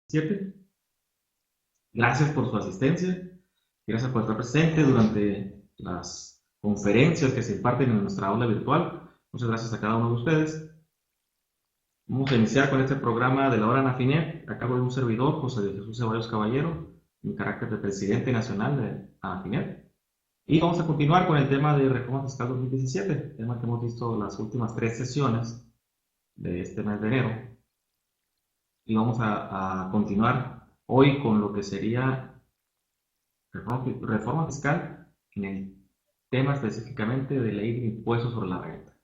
7. Gracias por su asistencia, gracias por estar presente durante las conferencias que se imparten en nuestra aula virtual. Muchas gracias a cada uno de ustedes. Vamos a iniciar con este programa de la hora Anafinet, a cargo de un servidor, José de Jesús Ceballos Caballero, en carácter de presidente nacional de Anafinet. Y vamos a continuar con el tema de Reforma Fiscal 2017, tema que hemos visto las últimas 3 sesiones de este mes de enero. Y vamos a continuar hoy con lo que sería reforma fiscal en el tema específicamente de ley de impuestos sobre la renta.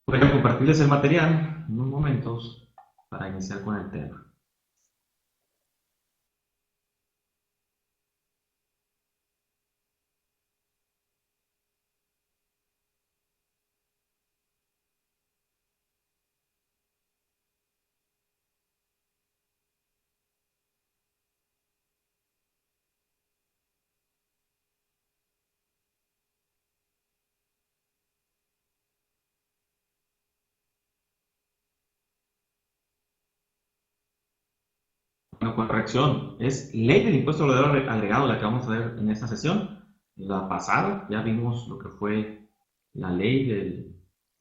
Voy a compartirles el material en unos momentos para iniciar con el tema. Bueno, corrección, es ley del impuesto al valor agregado la que vamos a ver en esta sesión. La pasada ya vimos lo que fue la ley del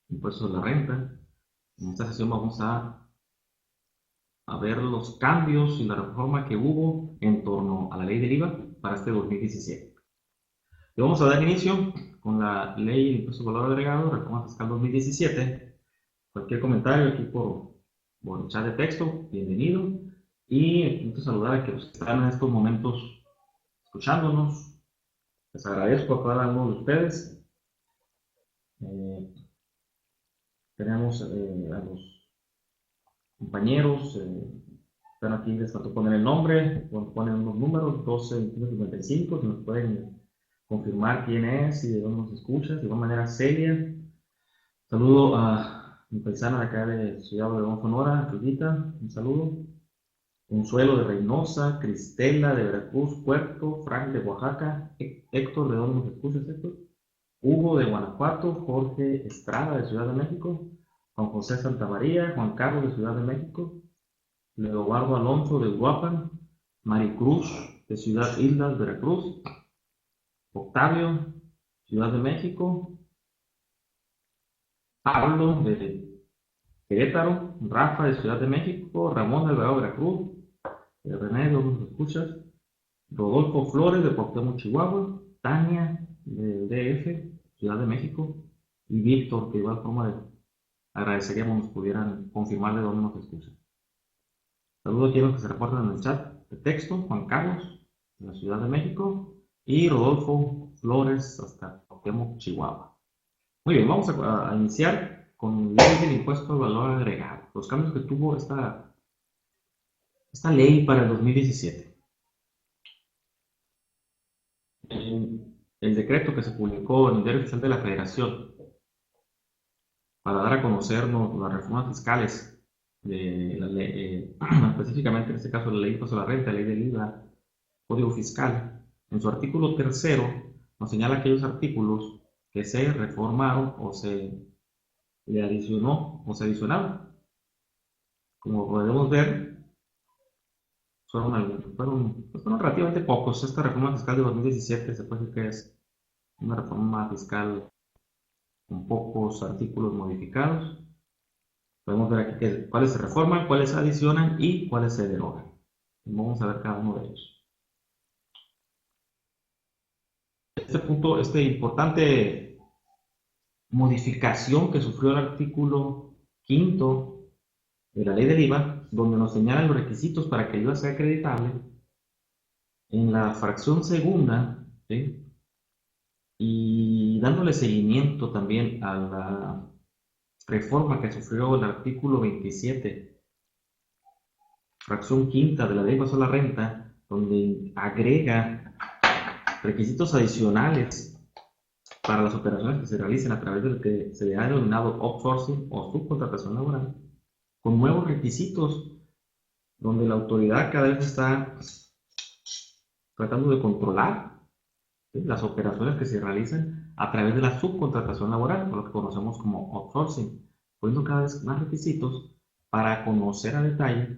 impuesto de la renta. En esta sesión vamos a ver los cambios y la reforma que hubo en torno a la ley del IVA para este 2017. Y vamos a dar inicio con la ley del impuesto al valor agregado, reforma fiscal 2017. Cualquier comentario aquí por el chat de texto, bienvenido. Y quiero saludar a quienes están en estos momentos escuchándonos. Les agradezco a cada uno de ustedes. Tenemos a los compañeros, están aquí, les faltó poner el nombre, ponen unos números, 12, 21, 55, si nos pueden confirmar quién es y de dónde nos escucha, de igual manera Celia. Saludo a mi paisana de acá de Ciudad Obregón, Sonora, Rudita, un saludo. Consuelo de Reynosa, Cristela de Veracruz, Puerto, Frank de Oaxaca, Héctor, ¿de dónde nos escuchas, Héctor? Hugo de Guanajuato, Jorge Estrada de Ciudad de México, Juan José Santamaría, Juan Carlos de Ciudad de México, Leobardo Alonso de Uruapan, Maricruz de Ciudad Islas, Veracruz, Octavio, Ciudad de México, Pablo de Querétaro, Rafa de Ciudad de México, Ramón de Alvarado, Veracruz, René, ¿de dónde nos escuchas? Rodolfo Flores de Cuauhtémoc, Chihuahua, Tania del DF, Ciudad de México, y Víctor, que de igual forma agradeceríamos nos pudieran confirmar de dónde nos escuchan. Saludos a quienes que se reportan en el chat de texto, Juan Carlos, de la Ciudad de México, y Rodolfo Flores, hasta Cuauhtémoc, Chihuahua. Muy bien, vamos a iniciar con la ley del impuesto al valor agregado, los cambios que tuvo esta ley para el 2017. El decreto que se publicó en el Diario Oficial de la Federación para dar a conocernos las reformas fiscales de la ley, específicamente en este caso la ley de impuesto a la renta, la ley del IVA, Código Fiscal, en su artículo 3 nos señala aquellos artículos que se reformaron o se le adicionó o se adicionaron. Como podemos ver, fueron relativamente pocos. Esta reforma fiscal de 2017 se puede decir que es una reforma fiscal con pocos artículos modificados. Podemos ver aquí cuáles se reforman, cuáles se adicionan y cuáles se derogan. Vamos a ver cada uno de ellos. Esta importante modificación que sufrió el artículo 5 de la ley del IVA, donde nos señalan los requisitos para que el IVA sea acreditable, en la fracción segunda, ¿sí? Y dándole seguimiento también a la reforma que sufrió el artículo 27, fracción quinta de la ley de impuesto a la renta, donde agrega requisitos adicionales para las operaciones que se realicen a través de lo que se le ha denominado outsourcing o subcontratación laboral, con nuevos requisitos, donde la autoridad cada vez está tratando de controlar, ¿sí?, las operaciones que se realizan a través de la subcontratación laboral, o lo que conocemos como outsourcing, poniendo cada vez más requisitos para conocer a detalle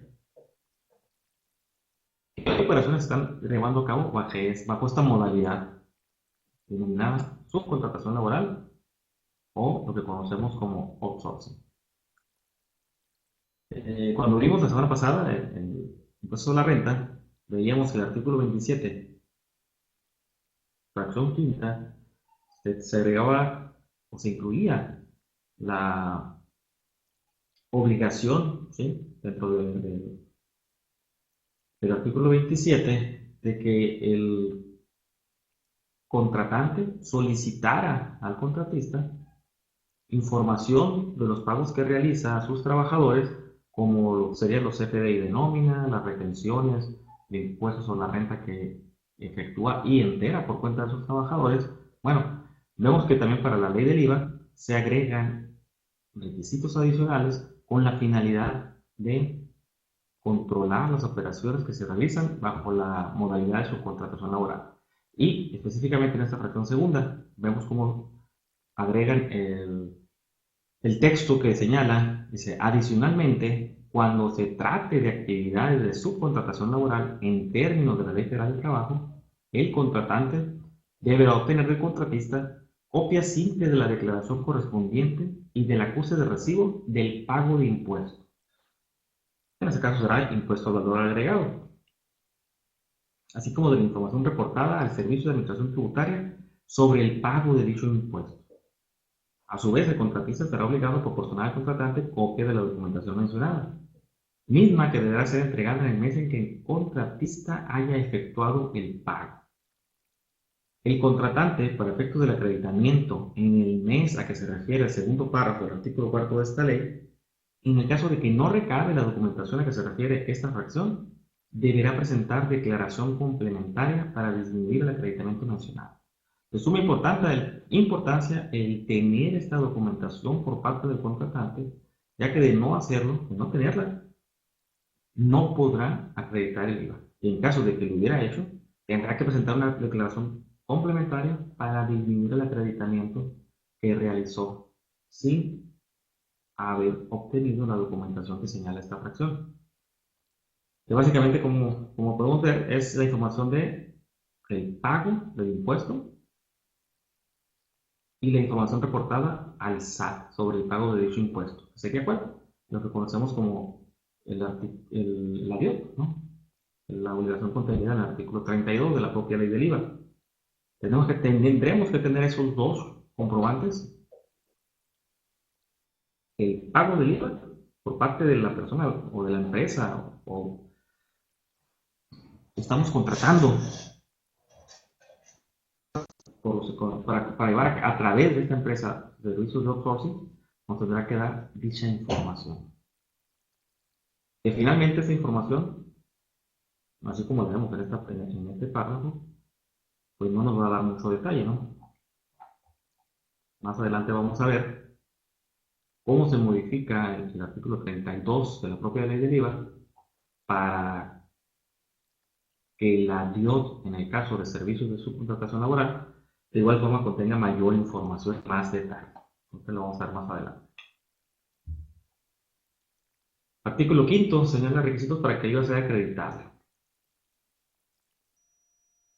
¿Qué operaciones están llevando a cabo bajo esta modalidad denominada subcontratación laboral o lo que conocemos como outsourcing? Cuando vimos la semana pasada el impuesto a la renta, veíamos que el artículo 27, fracción quinta, se agregaba o se incluía la obligación, ¿sí? Dentro del artículo 27, de que el contratante solicitara al contratista información de los pagos que realiza a sus trabajadores, como serían los CFDI de nómina, las retenciones de impuestos o la renta que efectúa y entera por cuenta de sus trabajadores. Bueno, vemos que también para la ley del IVA se agregan requisitos adicionales con la finalidad de controlar las operaciones que se realizan bajo la modalidad de subcontratación laboral. Y específicamente en esta fracción segunda, vemos cómo agregan el texto que señala, dice, adicionalmente, cuando se trate de actividades de subcontratación laboral en términos de la Ley Federal del Trabajo, el contratante deberá obtener del contratista copia simple de la declaración correspondiente y del acuse de recibo del pago de impuestos. En este caso será impuesto al valor agregado, así como de la información reportada al Servicio de Administración Tributaria sobre el pago de dicho impuesto. A su vez, el contratista estará obligado a proporcionar al contratante copia de la documentación mencionada, misma que deberá ser entregada en el mes en que el contratista haya efectuado el pago. El contratante, para efectos del acreditamiento en el mes a que se refiere el segundo párrafo del artículo 4 de esta ley, en el caso de que no recabe la documentación a que se refiere esta fracción, deberá presentar declaración complementaria para disminuir el acreditamiento mencionado. De suma importancia el tener esta documentación por parte del contratante, ya que de no hacerlo, de no tenerla, no podrá acreditar el IVA. Y en caso de que lo hubiera hecho, tendrá que presentar una declaración complementaria para disminuir el acreditamiento que realizó sin haber obtenido la documentación que señala esta fracción. Que básicamente, como podemos ver, es la información de el pago del impuesto y la información reportada al SAT sobre el pago de dicho impuesto. ¿Sería cuál? Lo que conocemos como la DIOT, ¿no? La obligación contenida en el artículo 32 de la propia ley del IVA. Tendremos que tener esos dos comprobantes: el pago del IVA por parte de la persona o de la empresa o estamos contratando para llevar a través de esta empresa servicios de outsourcing, nos tendrá que dar dicha información. Que finalmente esa información, así como la vemos en este párrafo, pues no nos va a dar mucho detalle, ¿no? Más adelante vamos a ver cómo se modifica el artículo 32 de la propia ley del IVA para que la DIOT, en el caso de servicios de subcontratación laboral, de igual forma contenga mayor información, más detalle. Entonces lo vamos a ver más adelante. Artículo 5 señala requisitos para que IVA sea acreditable.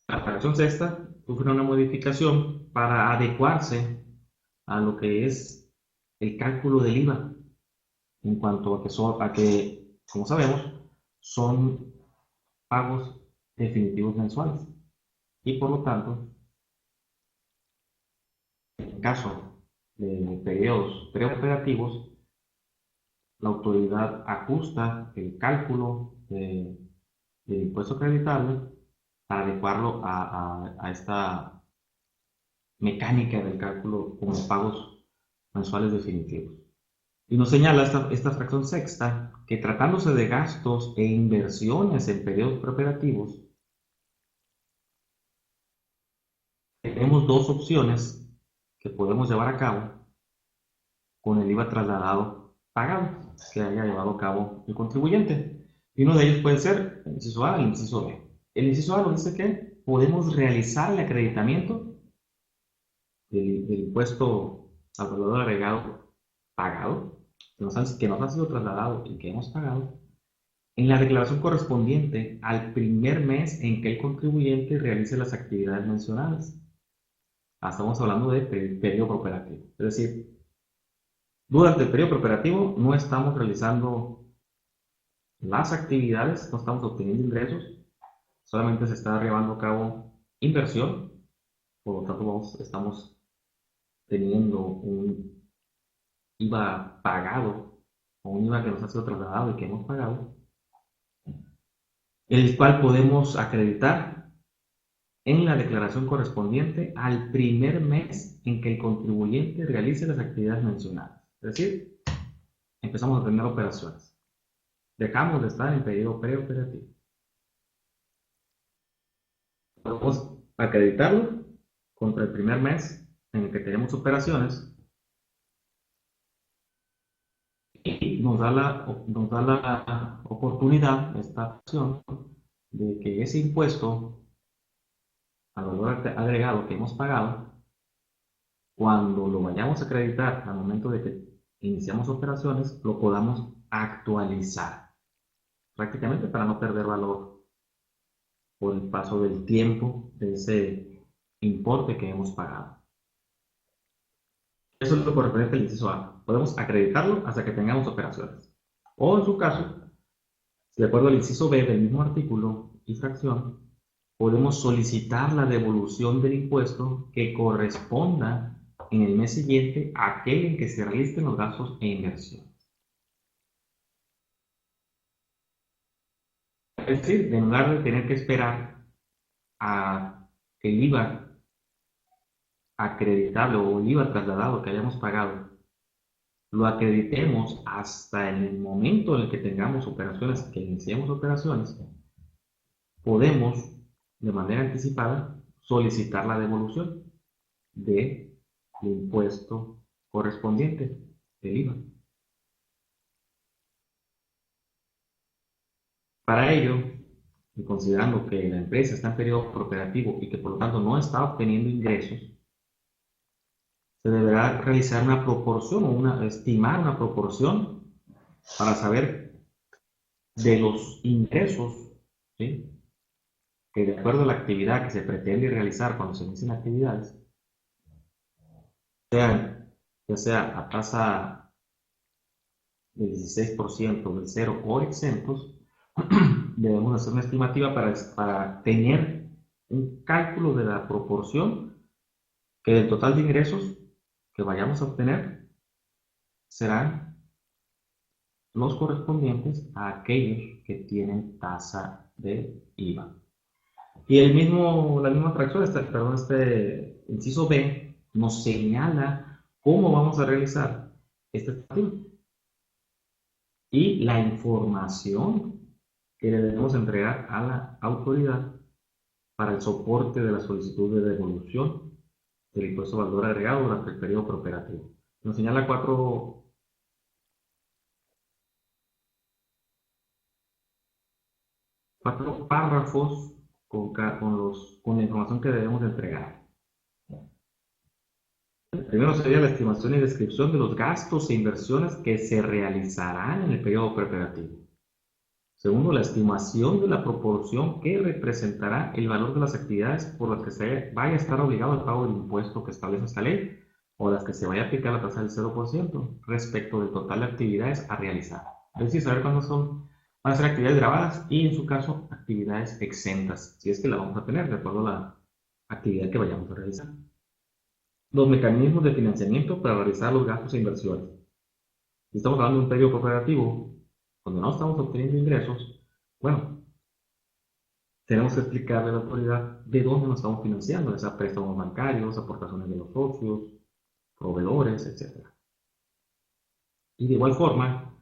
La fracción sexta sufre una modificación para adecuarse a lo que es el cálculo del IVA, en cuanto a que, como sabemos, son pagos definitivos mensuales. Y por lo tanto, en caso de periodos preoperativos, la autoridad ajusta el cálculo del impuesto acreditable para adecuarlo a esta mecánica del cálculo como pagos mensuales definitivos. Y nos señala esta fracción sexta que, tratándose de gastos e inversiones en periodos preoperativos, tenemos dos opciones que podemos llevar a cabo con el IVA trasladado pagado que haya llevado a cabo el contribuyente. Y uno de ellos puede ser el inciso A y el inciso B. El inciso A nos dice que podemos realizar el acreditamiento del impuesto al valor agregado pagado, que nos ha sido trasladado y que hemos pagado, en la declaración correspondiente al primer mes en que el contribuyente realice las actividades mencionadas. Estamos hablando de periodo operativo. Es decir, durante el periodo operativo no estamos realizando las actividades, no estamos obteniendo ingresos, solamente se está llevando a cabo inversión, por lo tanto estamos teniendo un IVA pagado o un IVA que nos ha sido trasladado y que hemos pagado, el cual podemos acreditar en la declaración correspondiente al primer mes en que el contribuyente realice las actividades mencionadas. Es decir, empezamos a tener operaciones. Dejamos de estar en periodo preoperativo. Podemos acreditarlo contra el primer mes en el que tenemos operaciones y nos da la oportunidad, esta opción, de que ese impuesto al valor agregado que hemos pagado, cuando lo vayamos a acreditar al momento de que iniciamos operaciones, lo podamos actualizar, prácticamente para no perder valor por el paso del tiempo de ese importe que hemos pagado. Eso es lo correspondiente al inciso A. Podemos acreditarlo hasta que tengamos operaciones. O en su caso, de acuerdo al inciso B del mismo artículo y fracción, podemos solicitar la devolución del impuesto que corresponda en el mes siguiente a aquel en que se realicen los gastos e inversiones. Es decir, en lugar de tener que esperar a que el IVA acreditable o el IVA trasladado que hayamos pagado lo acreditemos hasta el momento en el que tengamos operaciones, que iniciemos operaciones, podemos de manera anticipada solicitar la devolución del impuesto correspondiente del IVA. Para ello, y considerando que la empresa está en periodo operativo y que por lo tanto no está obteniendo ingresos, se deberá realizar una proporción o estimar una proporción para saber de los ingresos, ¿sí?, que de acuerdo a la actividad que se pretende realizar cuando se inician actividades, ya sea a tasa del 16%, del cero o exentos, debemos hacer una estimativa para tener un cálculo de la proporción que del total de ingresos que vayamos a obtener serán los correspondientes a aquellos que tienen tasa de IVA. Y la misma fracción, este inciso B, nos señala cómo vamos a realizar este estimativa y la información que le debemos entregar a la autoridad para el soporte de la solicitud de devolución del impuesto de valor agregado durante el periodo preoperativo. Nos señala cuatro párrafos con la información que debemos entregar. El primero sería la estimación y descripción de los gastos e inversiones que se realizarán en el periodo preoperativo. Segundo, la estimación de la proporción que representará el valor de las actividades por las que se vaya a estar obligado al pago del impuesto que establece esta ley o las que se vaya a aplicar la tasa del 0% respecto del total de actividades a realizar. Es decir, saber cuándo van a ser actividades grabadas y en su caso actividades exentas, si es que la vamos a tener de acuerdo a la actividad que vayamos a realizar. Los mecanismos de financiamiento para realizar los gastos e inversiones. Si estamos hablando de un periodo cooperativo donde no estamos obteniendo ingresos, bueno, tenemos que explicarle a la autoridad de dónde nos estamos financiando, ya sea préstamos bancarios, aportaciones de los socios, proveedores, etc. Y de igual forma,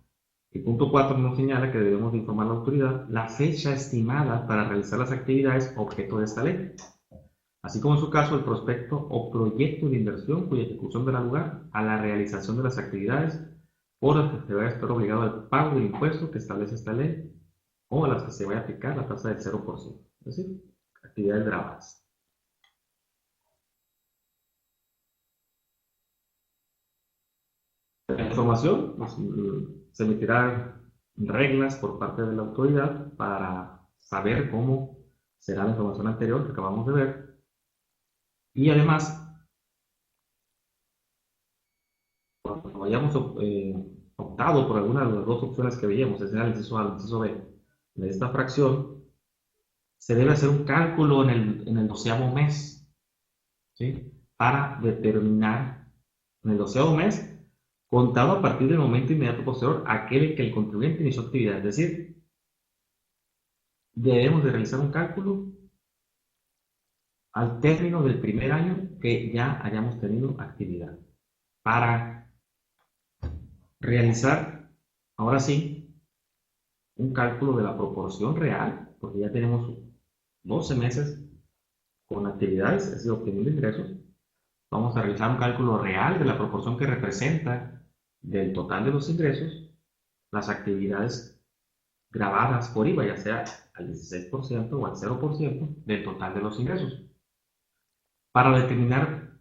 el punto 4 nos señala que debemos de informar a la autoridad la fecha estimada para realizar las actividades objeto de esta ley, así como en su caso el prospecto o proyecto de inversión cuya ejecución dará lugar a la realización de las actividades por las que se vaya a estar obligado al pago del impuesto que establece esta ley o a las que se vaya a aplicar la tasa del 0%, es decir, actividades grabadas. La información se emitirá reglas por parte de la autoridad para saber cómo será la información anterior que acabamos de ver. Y además, cuando hayamos optado por alguna de las dos opciones que veíamos, es decir, el inciso A, el inciso B, de esta fracción, se debe hacer un cálculo en el 12º mes, ¿sí? Para determinar en el 12º mes, contado a partir del momento inmediato posterior a aquel en que el contribuyente inició actividad. Es decir, debemos de realizar un cálculo al término del primer año que ya hayamos tenido actividad. Para realizar, ahora sí, un cálculo de la proporción real, porque ya tenemos 12 meses con actividades, es decir, obteniendo ingresos, vamos a realizar un cálculo real de la proporción que representa del total de los ingresos las actividades grabadas por IVA, ya sea al 16% o al 0% del total de los ingresos, para determinar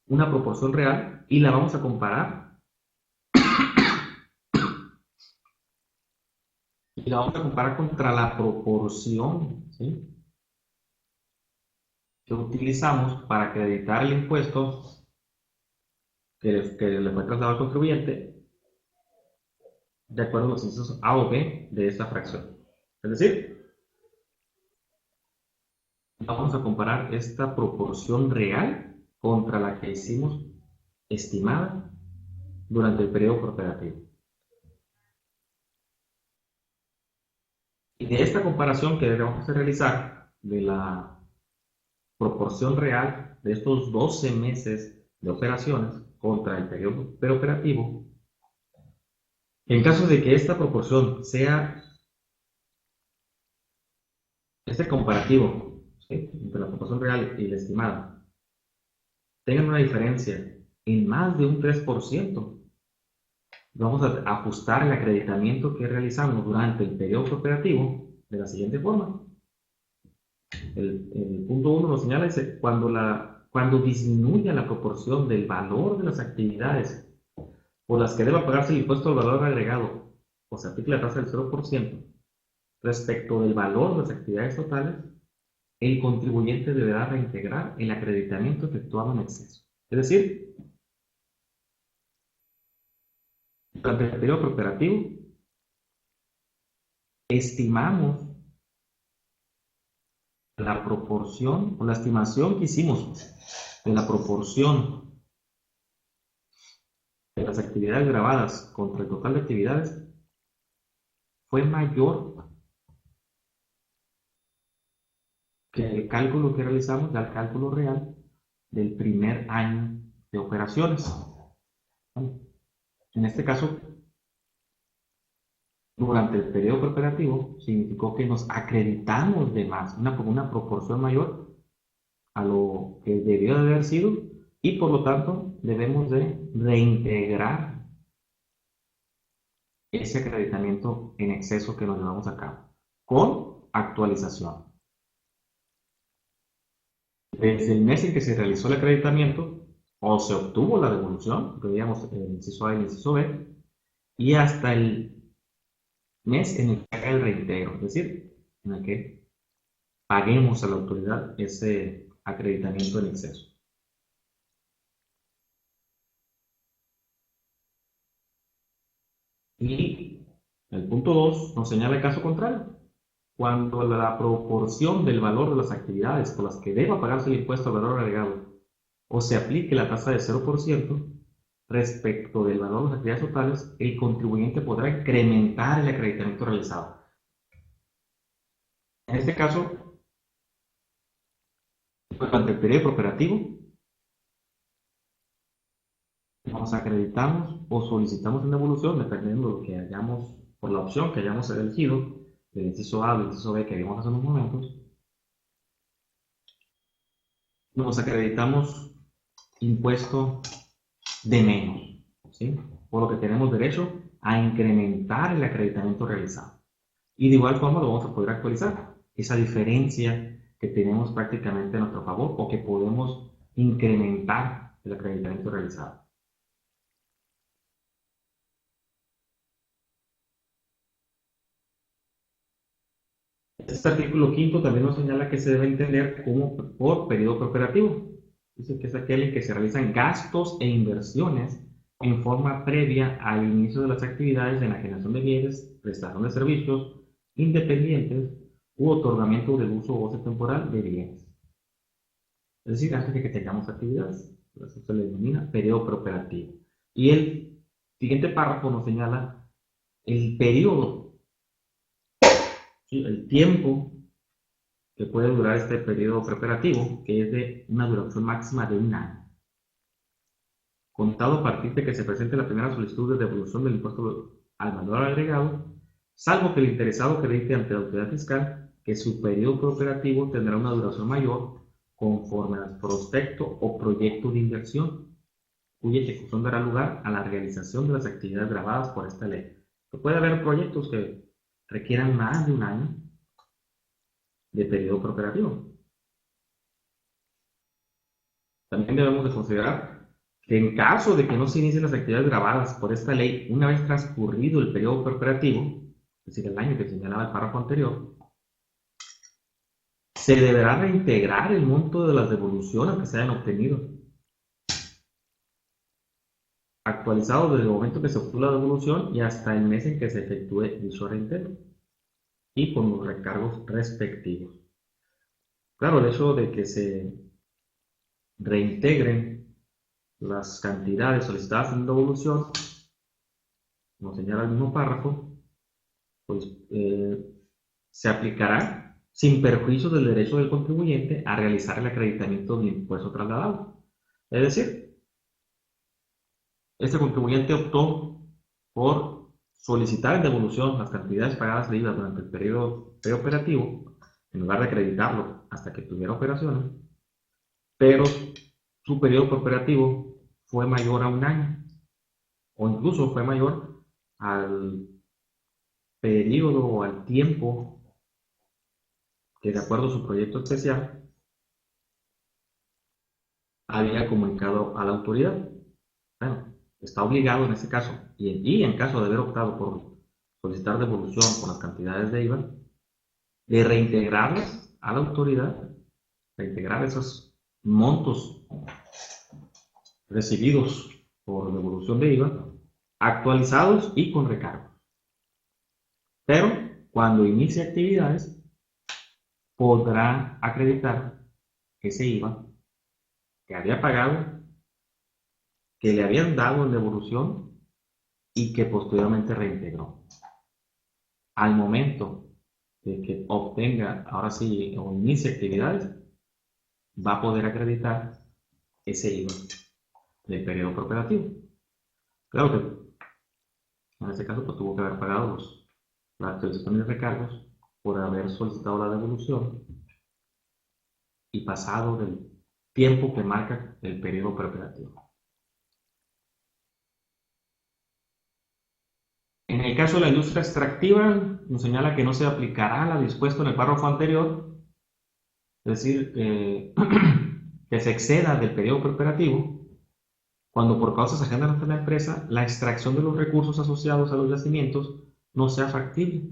una proporción real y la vamos a comparar contra la proporción, ¿sí?, que utilizamos para acreditar el impuesto que le fue trasladado al contribuyente de acuerdo a los incisos A o B de esta fracción. Es decir, vamos a comparar esta proporción real contra la que hicimos estimada durante el periodo prooperativo. Y de esta comparación que debemos realizar de la proporción real de estos 12 meses de operaciones contra el periodo preoperativo, en caso de que esta proporción sea este comparativo, ¿sí?, entre la proporción real y la estimada, tengan una diferencia en más de un 3%, vamos a ajustar el acreditamiento que realizamos durante el periodo operativo de la siguiente forma. El punto 1 nos señala, dice, cuando disminuya la proporción del valor de las actividades por las que deba pagarse el impuesto al valor agregado o se aplique la tasa del 0% respecto del valor de las actividades totales, el contribuyente deberá reintegrar el acreditamiento efectuado en exceso. Es decir, durante el periodo operativo, estimamos la proporción o la estimación que hicimos de la proporción de las actividades grabadas contra el total de actividades fue mayor que el cálculo que realizamos, del cálculo real del primer año de operaciones. En este caso, durante el periodo operativo, significó que nos acreditamos de más, una proporción mayor a lo que debió de haber sido, y por lo tanto debemos de reintegrar ese acreditamiento en exceso que nos llevamos a cabo, con actualización. Desde el mes en que se realizó el acreditamiento o se obtuvo la devolución, que veíamos el inciso A y el inciso B, y hasta el mes en el que haga el reintegro, es decir, en el que paguemos a la autoridad ese acreditamiento en exceso. Y el punto 2 nos señala el caso contrario. Cuando la proporción del valor de las actividades por las que deba pagarse el impuesto al valor agregado o se aplique la tasa de 0% respecto del valor de las actividades totales, el contribuyente podrá incrementar el acreditamiento realizado. En este caso, durante el periodo operativo, nos acreditamos o solicitamos una devolución dependiendo de lo que hayamos, por la opción que hayamos elegido, del inciso A o del inciso B que vimos hace unos momentos, nos acreditamos impuesto de menos, ¿sí?, por lo que tenemos derecho a incrementar el acreditamiento realizado. Y de igual forma lo vamos a poder actualizar, esa diferencia que tenemos prácticamente a nuestro favor o que podemos incrementar el acreditamiento realizado. Este artículo quinto también nos señala que se debe entender como por periodo preoperativo. Dice que es aquel en que se realizan gastos e inversiones en forma previa al inicio de las actividades en la generación de bienes, prestación de servicios independientes u otorgamiento del uso o goce temporal de bienes. Es decir, antes de que tengamos actividades. Por eso se le denomina periodo preoperativo. Y el siguiente párrafo nos señala el periodo, ¿sí? El tiempo que puede durar este periodo preoperativo, que es de una duración máxima de un año. Contado a partir de que se presente la primera solicitud de devolución del impuesto al valor agregado, salvo que el interesado acredite ante la autoridad fiscal que su periodo preoperativo tendrá una duración mayor conforme al prospecto o proyecto de inversión, cuya ejecución dará lugar a la realización de las actividades gravadas por esta ley. Puede haber proyectos que requieran más de un año de periodo preoperativo. También debemos de considerar que en caso de que no se inicien las actividades gravadas por esta ley una vez transcurrido el periodo preoperativo, es decir, el año que señalaba el párrafo anterior, se deberá reintegrar el monto de las devoluciones que se hayan obtenido, actualizado desde el momento que se obtuvo la devolución y hasta el mes en que se efectúe dicho reintegro, y con los recargos respectivos. Claro, el hecho de que se reintegren las cantidades solicitadas en devolución, como señala el mismo párrafo, pues se aplicará sin perjuicio del derecho del contribuyente a realizar el acreditamiento del impuesto trasladado. Es decir, este contribuyente optó por solicitar en devolución las cantidades pagadas de IVA durante el periodo preoperativo, en lugar de acreditarlo hasta que tuviera operaciones, pero su periodo preoperativo fue mayor a un año, o incluso fue mayor al periodo o al tiempo que, de acuerdo a su proyecto especial, había comunicado a la autoridad. Bueno, está obligado en este caso, y en caso de haber optado por solicitar devolución por las cantidades de IVA, de reintegrarlas a la autoridad, reintegrar esos montos recibidos por devolución de IVA, actualizados y con recargo. Pero cuando inicie actividades, podrá acreditar ese IVA que había pagado, que le habían dado en devolución y que posteriormente reintegró. Al momento de que obtenga, ahora sí, o inicie actividades, va a poder acreditar ese IVA del periodo preoperativo. Claro que en este caso pues, tuvo que haber pagado las actualizaciones de recargos por haber solicitado la devolución y pasado del tiempo que marca el periodo preoperativo. En el caso de la industria extractiva, nos señala que no se aplicará la dispuesta en el párrafo anterior, es decir, que se exceda del periodo preoperativo cuando por causas ajenas ante la empresa la extracción de los recursos asociados a los yacimientos no sea factible,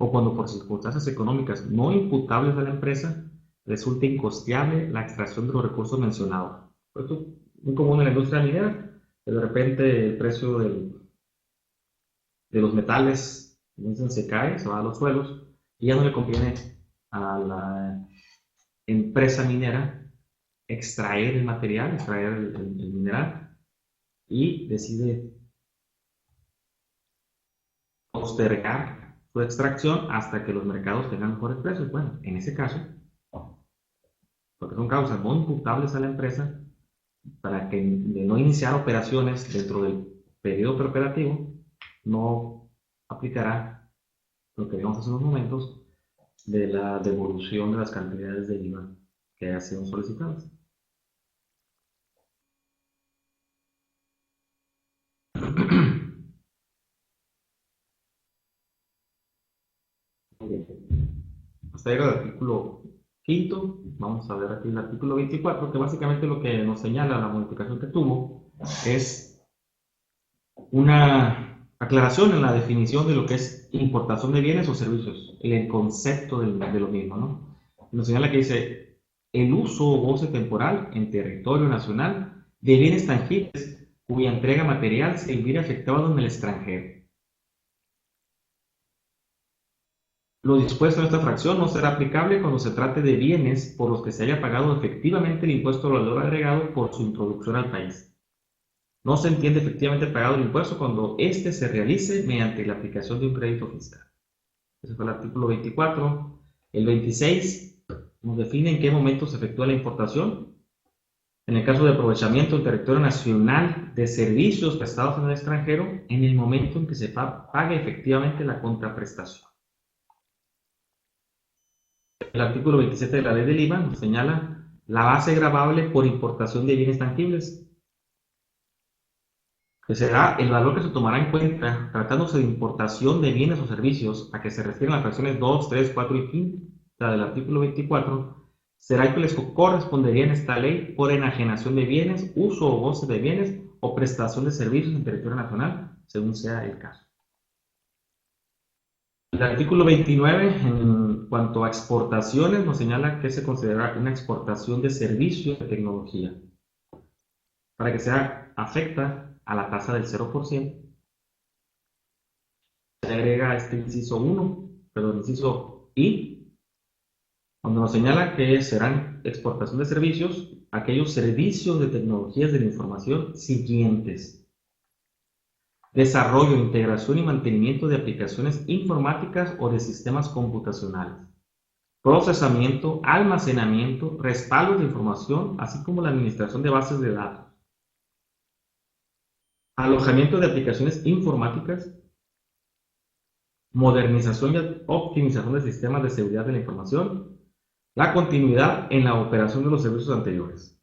o cuando por circunstancias económicas no imputables a la empresa resulte incosteable la extracción de los recursos mencionados. Esto es muy común en la industria minera, que de repente el precio de los metales se cae, se va a los suelos, y ya no le conviene a la empresa minera extraer el material, extraer el mineral, y decide postergar su extracción hasta que los mercados tengan mejores precios. Bueno, en ese caso, porque son causas no imputables a la empresa, para que de no iniciar operaciones dentro del periodo preoperativo, no aplicará lo que vimos hace unos momentos de la devolución de las cantidades de IVA que hayan sido solicitadas. Hasta llega el artículo quinto. Vamos a ver aquí el artículo 24, que básicamente lo que nos señala la modificación que tuvo es una aclaración en la definición de lo que es importación de bienes o servicios, el concepto de lo mismo, ¿no? Nos señala que dice el uso o goce temporal en territorio nacional de bienes tangibles cuya entrega material se hubiera efectuado en el extranjero. Lo dispuesto en esta fracción no será aplicable cuando se trate de bienes por los que se haya pagado efectivamente el impuesto al valor agregado por su introducción al país. No se entiende efectivamente pagado el impuesto cuando éste se realice mediante la aplicación de un crédito fiscal. Ese fue el artículo 24. El 26 nos define en qué momento se efectúa la importación. En el caso de aprovechamiento del territorio nacional de servicios prestados en el extranjero, en el momento en que se pague efectivamente la contraprestación. El artículo 27 de la ley del IVA nos señala la base gravable por importación de bienes tangibles, que será el valor que se tomará en cuenta tratándose de importación de bienes o servicios a que se refieren las fracciones 2, 3, 4 y 5 del artículo 24, será el que les correspondería en esta ley por enajenación de bienes, uso o goce de bienes o prestación de servicios en territorio nacional, según sea el caso. El artículo 29, en cuanto a exportaciones, nos señala que se considera una exportación de servicios de tecnología. Para que sea afecta a la tasa del 0%, se agrega este inciso inciso I, donde nos señala que serán exportación de servicios aquellos servicios de tecnologías de la información siguientes: desarrollo, integración y mantenimiento de aplicaciones informáticas o de sistemas computacionales, procesamiento, almacenamiento, respaldo de información, así como la administración de bases de datos, alojamiento de aplicaciones informáticas, modernización y optimización de sistemas de seguridad de la información, la continuidad en la operación de los servicios anteriores.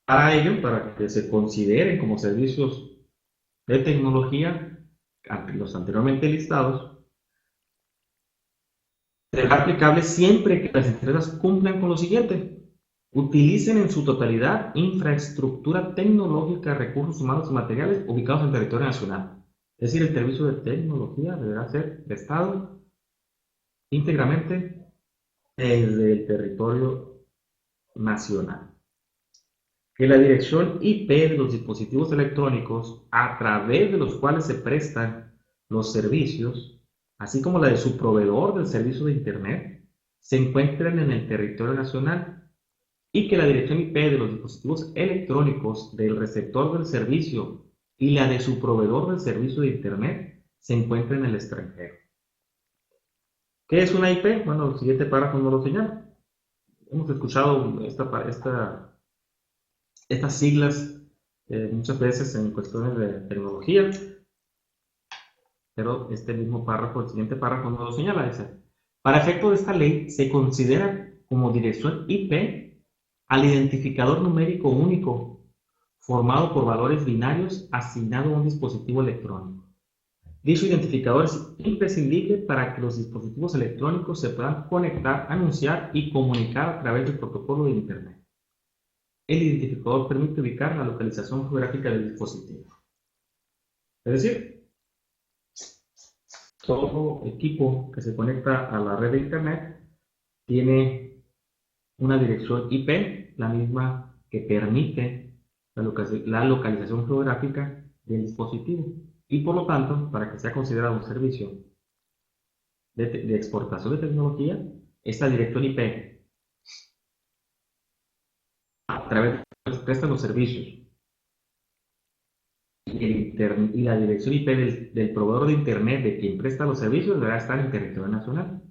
Para ello, para que se consideren como servicios de tecnología, los anteriormente listados, será aplicable siempre que las empresas cumplan con lo siguiente: utilicen en su totalidad infraestructura tecnológica, recursos humanos y materiales ubicados en territorio nacional. Es decir, el servicio de tecnología deberá ser prestado íntegramente desde el territorio nacional. Que la dirección IP de los dispositivos electrónicos a través de los cuales se prestan los servicios, así como la de su proveedor del servicio de Internet, se encuentren en el territorio nacional, y que la dirección IP de los dispositivos electrónicos del receptor del servicio y la de su proveedor del servicio de Internet se encuentren en el extranjero. ¿Qué es una IP? Bueno, el siguiente párrafo nos lo señala. Hemos escuchado estas siglas muchas veces en cuestiones de tecnología, pero este mismo párrafo, el siguiente párrafo nos lo señala. Dice: para efecto de esta ley se considera como dirección IP al identificador numérico único formado por valores binarios asignado a un dispositivo electrónico. Dicho identificador es imprescindible para que los dispositivos electrónicos se puedan conectar, anunciar y comunicar a través del protocolo de Internet. El identificador permite ubicar la localización geográfica del dispositivo. Es decir, todo equipo que se conecta a la red de Internet tiene una dirección IP, la misma que permite la localización geográfica del dispositivo. Y por lo tanto, para que sea considerado un servicio de exportación de tecnología, esta dirección IP a través de la que se prestan los servicios y la dirección IP del proveedor de Internet de quien presta los servicios deberá estar en territorio nacional,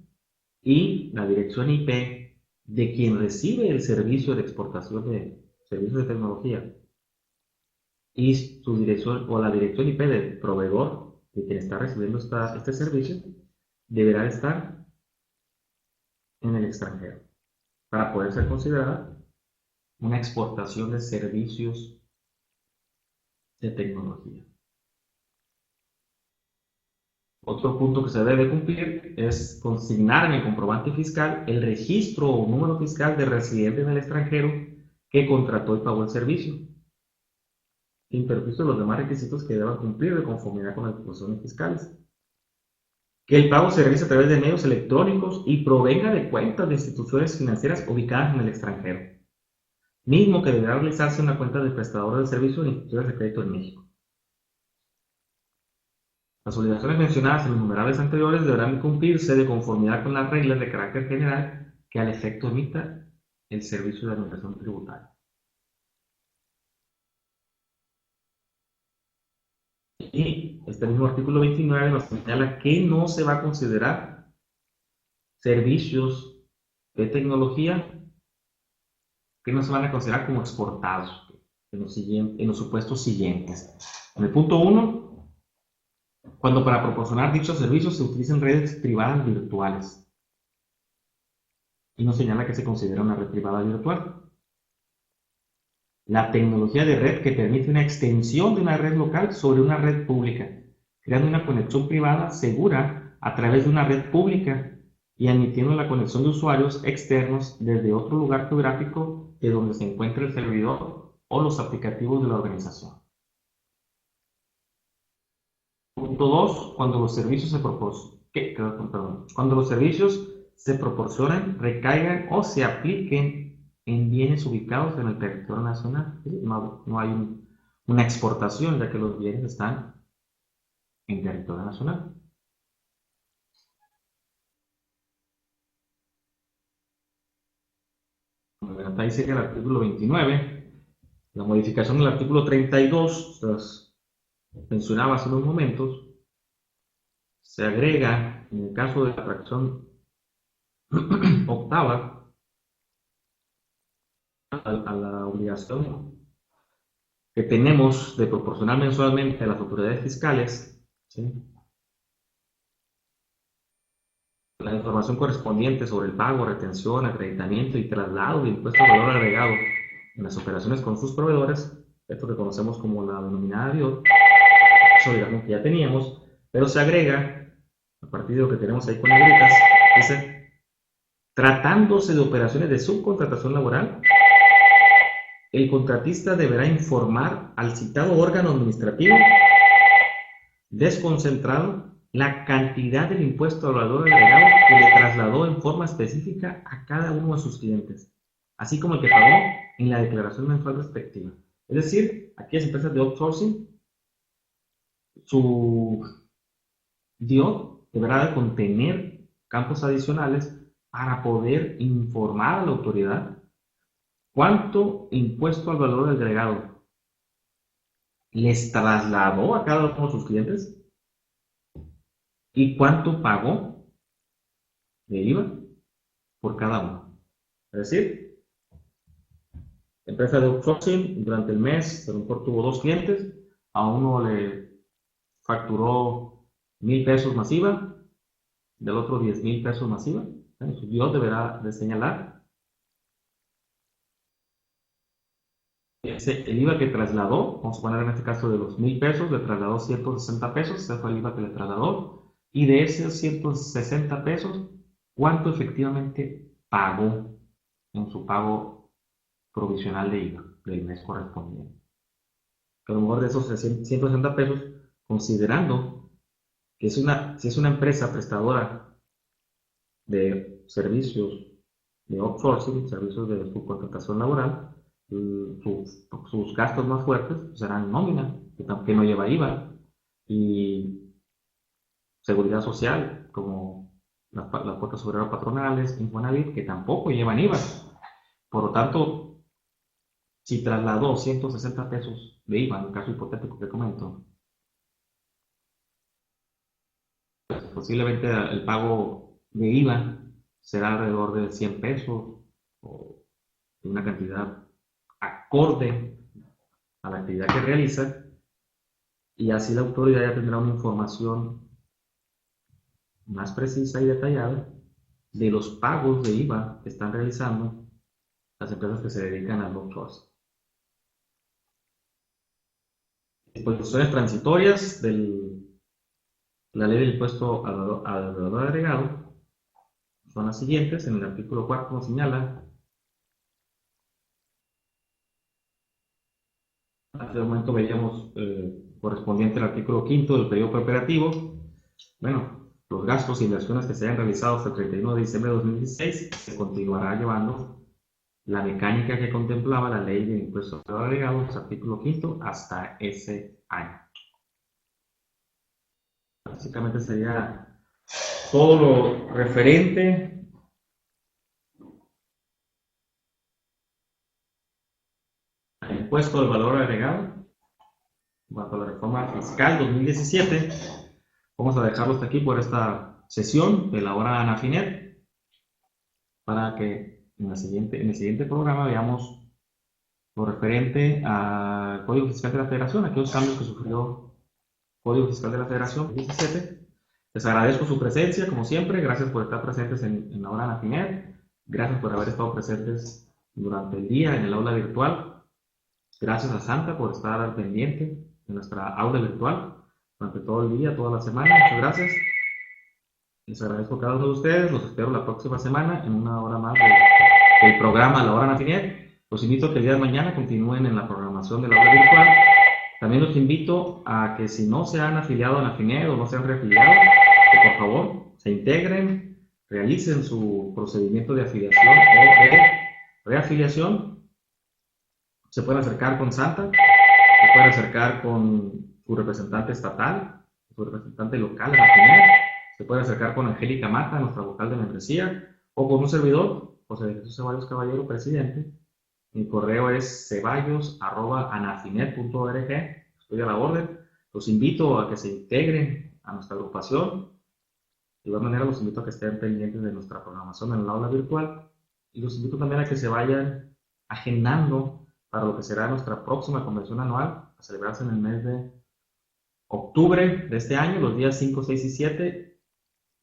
y la dirección IP de quien recibe el servicio de exportación de servicios de tecnología y su dirección o la dirección IP del proveedor de quien está recibiendo este servicio deberá estar en el extranjero para poder ser considerada una exportación de servicios de tecnología. Otro punto que se debe cumplir es consignar en el comprobante fiscal el registro o número fiscal de residente en el extranjero que contrató y pagó el servicio. sin perjuicio de los demás requisitos que deban cumplir de conformidad con las disposiciones fiscales. Que el pago se realice a través de medios electrónicos y provenga de cuentas de instituciones financieras ubicadas en el extranjero, mismo que deberá realizarse en una cuenta del prestador de servicios de instituciones de crédito en México. Las obligaciones mencionadas en los numerales anteriores deberán cumplirse de conformidad con las reglas de carácter general que al efecto emita el Servicio de Administración Tributaria. Y este mismo artículo 29 nos señala que no se va a considerar servicios de tecnología que no se van a considerar como exportados en los supuestos siguientes. En el punto 1, cuando para proporcionar dichos servicios se utilicen redes privadas virtuales. Y nos señala que se considera una red privada virtual. La tecnología de red que permite una extensión de una red local sobre una red pública, creando una conexión privada segura a través de una red pública y admitiendo la conexión de usuarios externos desde otro lugar geográfico de donde se encuentra el servidor o los aplicativos de la organización. Punto 2. Cuando los servicios se proporcionan, recaigan o se apliquen en bienes ubicados en el territorio nacional. No hay una exportación, ya que los bienes están en territorio nacional. Ahí sería el artículo 29. La modificación del artículo 32, mencionaba hace unos momentos, se agrega, en el caso de la fracción octava, a la obligación que tenemos de proporcionar mensualmente a las autoridades fiscales, ¿sí?, la información correspondiente sobre el pago, retención, acreditamiento y traslado de impuestos de valor agregado en las operaciones con sus proveedores, esto que conocemos como la denominada DIOT, eso digamos que ya teníamos, pero se agrega, a partir de lo que tenemos ahí con negritas, dice, tratándose de operaciones de subcontratación laboral, el contratista deberá informar al citado órgano administrativo desconcentrado la cantidad del impuesto al valor agregado que le trasladó en forma específica a cada uno de sus clientes, así como el que pagó en la declaración mensual respectiva. Es decir, aquellas empresas de outsourcing, su DIOT deberá de contener campos adicionales para poder informar a la autoridad cuánto impuesto al valor agregado les trasladó a cada uno de sus clientes y cuánto pagó de IVA por cada uno. Es decir, empresa de outsourcing durante el mes, a lo mejor tuvo 2 clientes, a uno le facturó 1,000 pesos más IVA, del otro 10,000 pesos más IVA. Su DIOT deberá de señalar el IVA que trasladó. Vamos a poner en este caso de los 1,000 pesos, le trasladó 160 pesos, ese fue el IVA que le trasladó. Y de esos 160 pesos, ¿cuánto efectivamente pagó en su pago provisional de IVA del mes correspondiente? Que a lo mejor de esos 160 pesos, considerando que si es una empresa prestadora de servicios de outsourcing, servicios de subcontratación laboral, sus gastos más fuertes serán nómina, que no lleva IVA, y seguridad social, como las cuotas obreras patronales, Infonavit, que tampoco llevan IVA. Por lo tanto, si trasladó 160 pesos de IVA, en el caso hipotético que comento, pues posiblemente el pago de IVA será alrededor de 100 pesos o de una cantidad acorde a la actividad que realiza, y así la autoridad ya tendrá una información más precisa y detallada de los pagos de IVA que están realizando las empresas que se dedican al outsourcing. Disposiciones transitorias de la ley del impuesto al valor agregado son las siguientes. En el artículo 4 nos señala Hasta el momento veíamos correspondiente al artículo 5 del periodo preoperativo. Bueno, los gastos e inversiones que se hayan realizado hasta el 31 de diciembre de 2016 se continuará llevando la mecánica que contemplaba la ley de impuestos agregados, artículo 5, hasta ese año. Básicamente sería todo lo referente al impuesto al valor agregado bajo la reforma fiscal 2017. Vamos a dejarlo hasta aquí por esta sesión de la hora Anafinet, para que en el siguiente programa veamos lo referente al Código Fiscal de la Federación, aquellos cambios que sufrió el Código Fiscal de la Federación 2017. Les agradezco su presencia, como siempre. Gracias por estar presentes en la hora Anafinet. Gracias por haber estado presentes durante el día en el aula virtual. Gracias a Santa por estar al pendiente de nuestra aula virtual durante todo el día, toda la semana. Muchas gracias. Les agradezco a cada uno de ustedes. Los espero la próxima semana en una hora más del programa La Hora Anafinet. Los invito a que el día de mañana continúen en la programación de la aula virtual. También los invito a que si no se han afiliado a Anafinet o no se han reafiliado, que por favor se integren, realicen su procedimiento de afiliación o de reafiliación. Se pueden acercar con Santa, se pueden acercar con su representante estatal, su representante local de Anafinet, se puede acercar con Angélica Mata, nuestra vocal de membresía, o con un servidor, José Jesús Ceballos Caballero, presidente. Mi correo es ceballos@anafinet.org. Estoy a la orden. Los invito a que se integren a nuestra agrupación. De igual manera, los invito a que estén pendientes de nuestra programación en el aula virtual. Y los invito también a que se vayan agendando para lo que será nuestra próxima convención anual, a celebrarse en el mes de octubre de este año, los días 5, 6 y 7,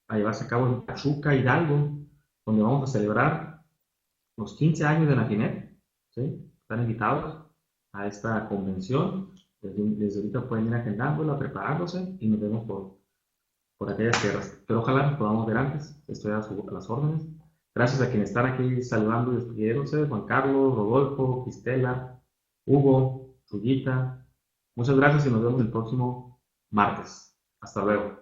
a llevarse a cabo en Pachuca, Hidalgo, donde vamos a celebrar los 15 años de Anafinet. ¿Sí? Están invitados a esta convención. Desde ahorita pueden ir agendándola, preparándose y nos vemos por aquellas tierras. Pero ojalá nos podamos ver antes. Estoy a las órdenes. Gracias a quienes están aquí saludando y despidiéndose: Juan Carlos, Rodolfo, Cristela, Hugo, Chuyita. Muchas gracias y nos vemos el próximo martes. Hasta luego.